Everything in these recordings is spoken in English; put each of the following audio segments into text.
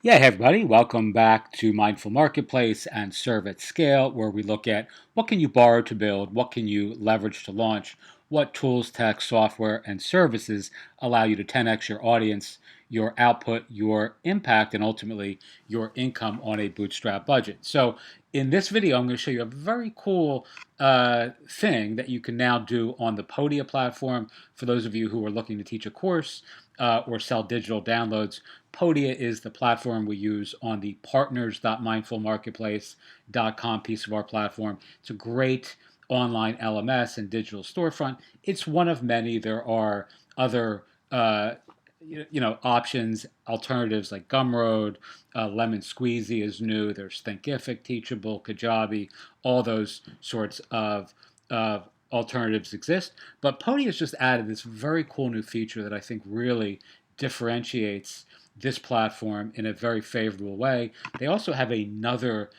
Yeah, hey everybody, welcome back to Mindful Marketplace and Serve at Scale, where we look at what can you borrow to build, what can you leverage to launch, what tools, tech, software, and services allow you to 10x your audience, your output, your impact, and ultimately your income on a bootstrap budget. So in this video, I'm going to show you a very cool thing that you can now do on the Podia platform for those of you who are looking to teach a course or sell digital downloads. Podia is the platform we use on the partners.mindfulmarketplace.com piece of our platform. It's a great online LMS and digital storefront. It's one of many. There are other options, alternatives like Gumroad, Lemon Squeezy is new. There's Thinkific, Teachable, Kajabi, all those sorts of alternatives exist. But Podia has just added this very cool new feature that I think really differentiates this platform in a very favorable way. They also have another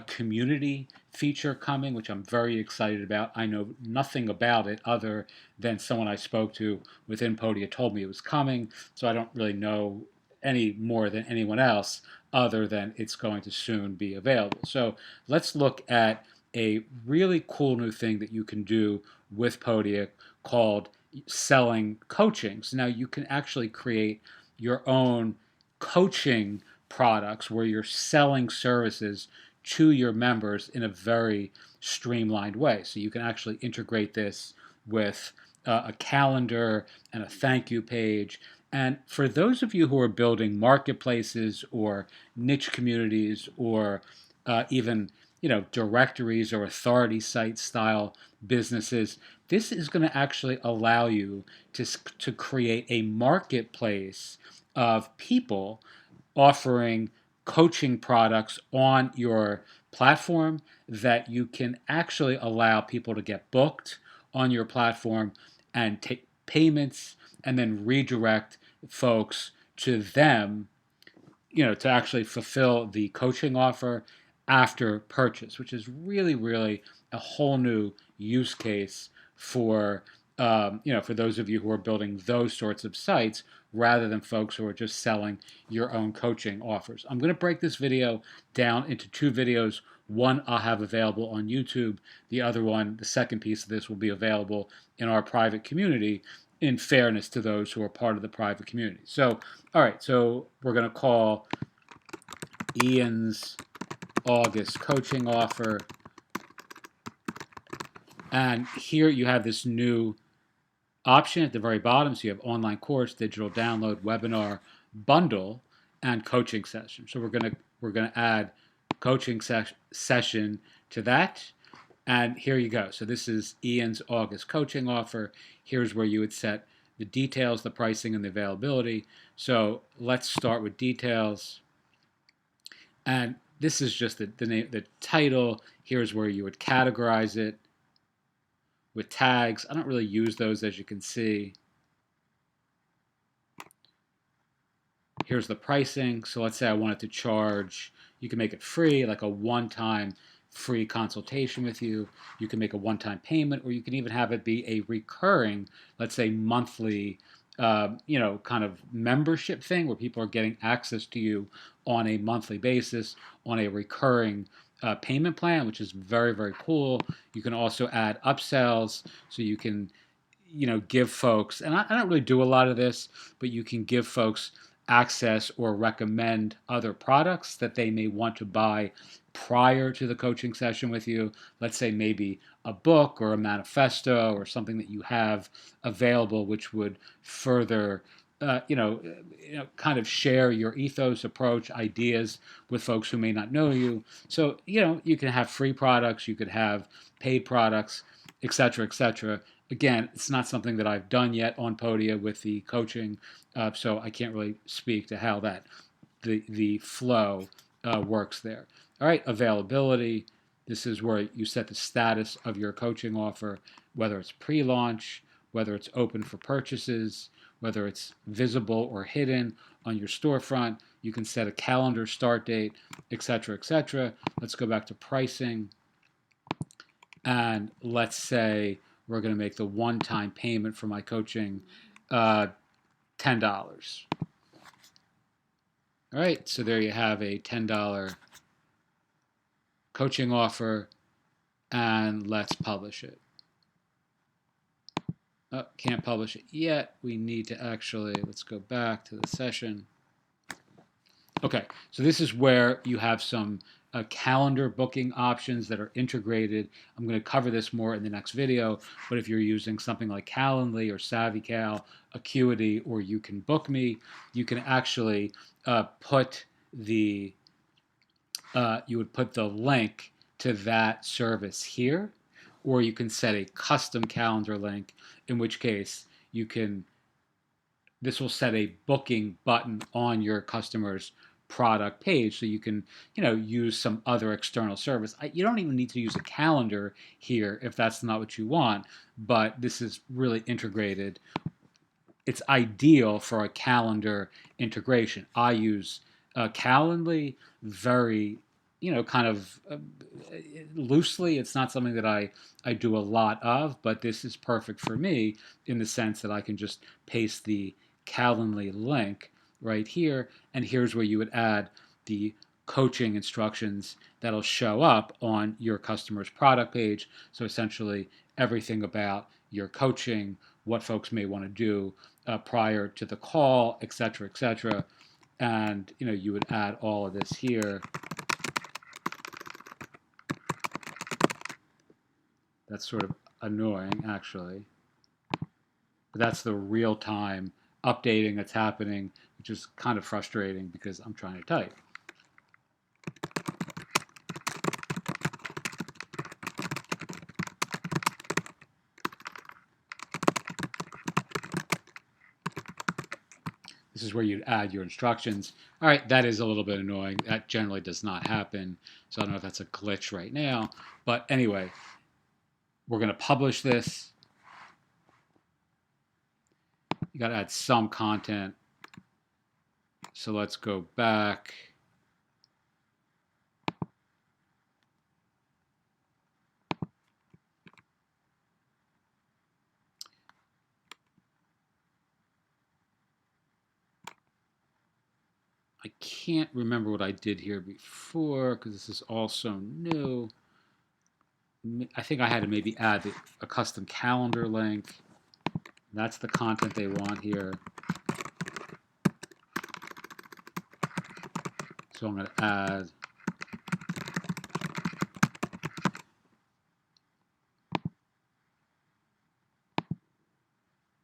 community feature coming, which I'm very excited about. I know nothing about it other than someone I spoke to within Podia told me it was coming, so I don't really know any more than anyone else other than it's going to soon be available. So let's look at a really cool new thing that you can do with Podia called selling coaching. So now you can actually create your own coaching products where you're selling services to your members in a very streamlined way. So you can actually integrate this with a calendar and a thank you page. And for those of you who are building marketplaces or niche communities or even directories or authority site style businesses, this is going to actually allow you to create a marketplace of people offering coaching products on your platform that you can actually allow people to get booked on your platform and take payments and then redirect folks to them, to actually fulfill the coaching offer after purchase, which is really, really a whole new use case for for those of you who are building those sorts of sites rather than folks who are just selling your own coaching offers. I'm going to break this video down into two videos. One I'll have available on YouTube. The other one, the second piece of this, will be available in our private community in fairness to those who are part of the private community. So, all right, so we're going to call Ian's August coaching offer. And here you have this new option at the very bottom. So you have online course, digital download, webinar, bundle, and coaching session. So we're gonna add coaching session to that. And here you go. So this is Ian's August coaching offer. Here's where you would set the details, the pricing, and the availability. So let's start with details. And this is just the name, the title. Here's where you would categorize it with tags. I don't really use those, as you can see. Here's the pricing. So let's say I wanted to charge, you can make it free, like a one-time free consultation with you. You can make a one-time payment, or you can even have it be a recurring, let's say monthly, kind of membership thing where people are getting access to you on a monthly basis on a recurring payment plan, which is very, very cool. You can also add upsells, so you can, give folks, and I don't really do a lot of this, but you can give folks access or recommend other products that they may want to buy prior to the coaching session with you. Let's say maybe a book or a manifesto or something that you have available, which would further, kind of share your ethos, approach, ideas with folks who may not know you. So, you can have free products, you could have paid products, etc., etc. Again, it's not something that I've done yet on Podia with the coaching, so I can't really speak to how the flow works there. All right, availability. This is where you set the status of your coaching offer, whether it's pre-launch, whether it's open for purchases, whether it's visible or hidden on your storefront. You can set a calendar start date, etc., etc. Let's go back to pricing. And let's say we're going to make the one-time payment for my coaching $10. All right, so there you have a $10 coaching offer, and let's publish it. Oh, can't publish it yet. We need to actually, let's go back to the session. Okay, so this is where you have some calendar booking options that are integrated. I'm going to cover this more in the next video, but if you're using something like Calendly or SavvyCal, Acuity, or You Can Book Me, you can actually put the you would put the link to that service here, or you can set a custom calendar link, in which case you can this will set a booking button on your customer's product page so you can use some other external service. You don't even need to use a calendar here if that's not what you want, but this is really integrated. It's ideal for a calendar integration. I use Calendly very kind of loosely. It's not something that I do a lot of, but this is perfect for me in the sense that I can just paste the Calendly link right here, and here's where you would add the coaching instructions that'll show up on your customer's product page. So essentially everything about your coaching, what folks may want to do prior to the call, et cetera, et cetera. And you would add all of this here. That's sort of annoying, actually. But that's the real time updating that's happening, which is kind of frustrating because I'm trying to type. This is where you'd add your instructions. All right, that is a little bit annoying. That generally does not happen. So I don't know if that's a glitch right now. But anyway, we're going to publish this. You got to add some content. So let's go back. I can't remember what I did here before because this is all so new. I think I had to maybe add a custom calendar link. That's the content they want here. So I'm going to add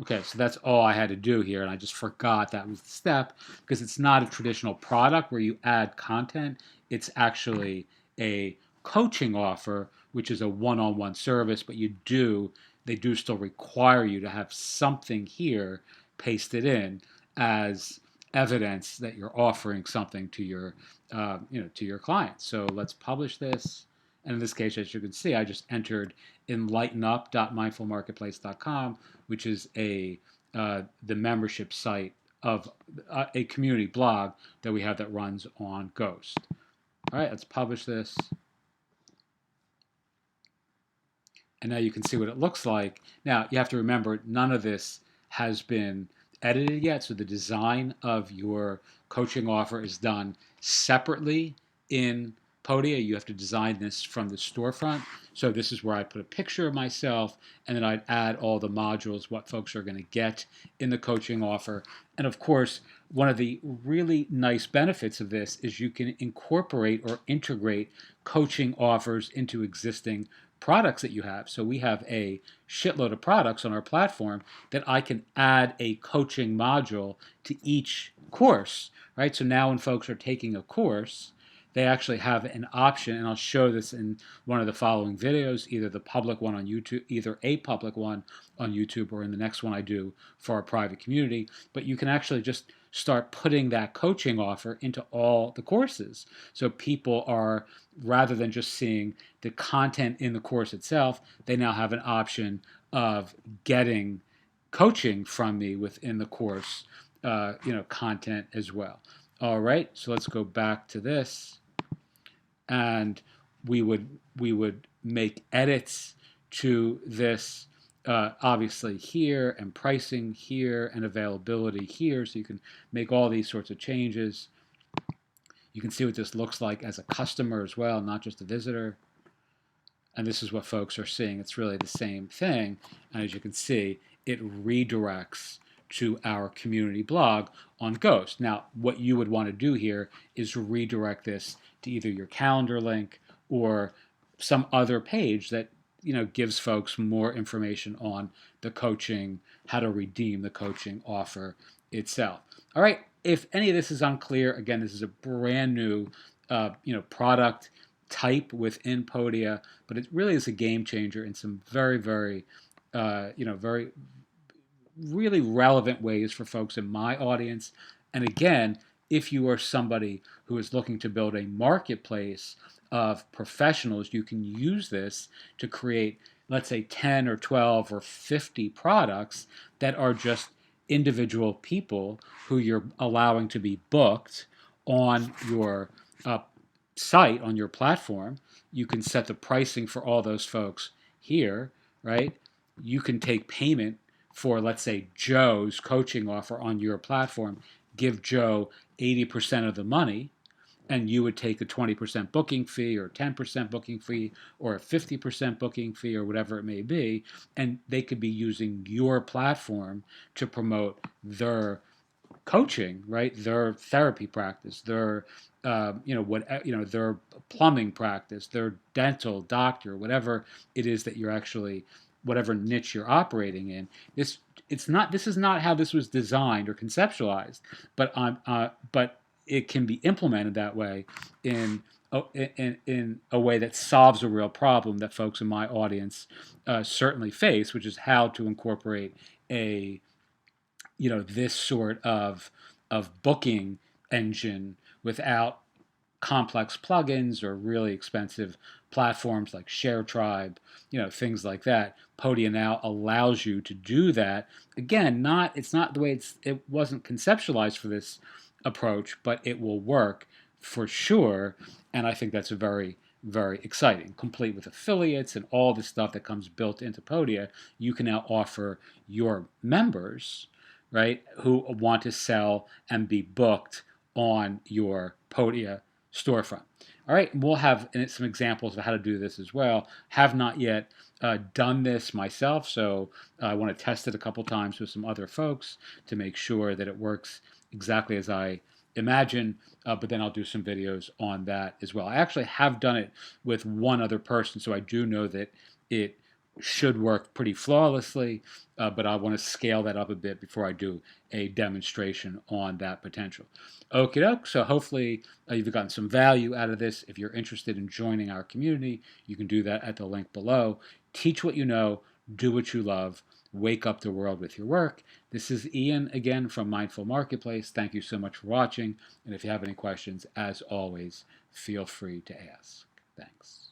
okay, so that's all I had to do here, and I just forgot that was the step because it's not a traditional product where you add content. It's actually a coaching offer, which is a one-on-one service, but they do still require you to have something here pasted in as evidence that you're offering something to to your client. So let's publish this. And in this case, as you can see, I just entered enlightenup.mindfulmarketplace.com, which is the membership site of a community blog that we have that runs on Ghost. All right, let's publish this. And now you can see what it looks like. Now, you have to remember, none of this has been edited yet, so the design of your coaching offer is done separately in Podia. You have to design this from the storefront. So this is where I put a picture of myself, and then I'd add all the modules, what folks are going to get in the coaching offer. And of course, one of the really nice benefits of this is you can incorporate or integrate coaching offers into existing products that you have. So we have a shitload of products on our platform that I can add a coaching module to each course, right? So now when folks are taking a course, they actually have an option, and I'll show this in one of the following videos, either the public one on YouTube, either a public one on YouTube, or in the next one I do for our private community. But you can actually just start putting that coaching offer into all the courses. So people are, rather than just seeing the content in the course itself, they now have an option of getting coaching from me within the course, content as well. All right, so let's go back to this, and we would make edits to this, obviously here, and pricing here, and availability here, so you can make all these sorts of changes. You can see what this looks like as a customer as well, not just a visitor. And this is what folks are seeing. It's really the same thing. And as you can see, it redirects to our community blog on Ghost. Now, what you would want to do here is redirect this to either your calendar link or some other page that gives folks more information on the coaching, how to redeem the coaching offer itself. All right. If any of this is unclear, again, this is a brand new product type within Podia, but it really is a game changer in some very, very, very really relevant ways for folks in my audience. And again, if you are somebody who is looking to build a marketplace of professionals, you can use this to create, let's say, 10 or 12 or 50 products that are just individual people who you're allowing to be booked on your site, on your platform. You can set the pricing for all those folks here, right? You can take payment for, let's say, Joe's coaching offer on your platform, give Joe 80% of the money, and you would take a 20% booking fee or 10% booking fee or a 50% booking fee or whatever it may be, and they could be using your platform to promote their coaching, right? Their therapy practice, their their plumbing practice, their dental doctor, whatever it is that you're actually, whatever niche you're operating in. This is not how this was designed or conceptualized, but it can be implemented that way in a way that solves a real problem that folks in my audience certainly face, which is how to incorporate a this sort of booking engine without complex plugins or really expensive platforms like ShareTribe, things like that. Podia now allows you to do that. Again, it's not the way it wasn't conceptualized for this approach, but it will work for sure. And I think that's a very, very exciting, complete with affiliates and all the stuff that comes built into Podia. You can now offer your members, right, who want to sell and be booked on your Podia storefront. All right, we'll have some examples of how to do this as well. Have not yet done this myself, so I want to test it a couple times with some other folks to make sure that it works exactly as I imagine, but then I'll do some videos on that as well. I actually have done it with one other person, so I do know that it should work pretty flawlessly, but I want to scale that up a bit before I do a demonstration on that potential. Okie doke. So hopefully you've gotten some value out of this. If you're interested in joining our community, you can do that at the link below. Teach what you know, do what you love, wake up the world with your work. This is Ian again from Mindful Marketplace. Thank you so much for watching. And if you have any questions, as always, feel free to ask. Thanks.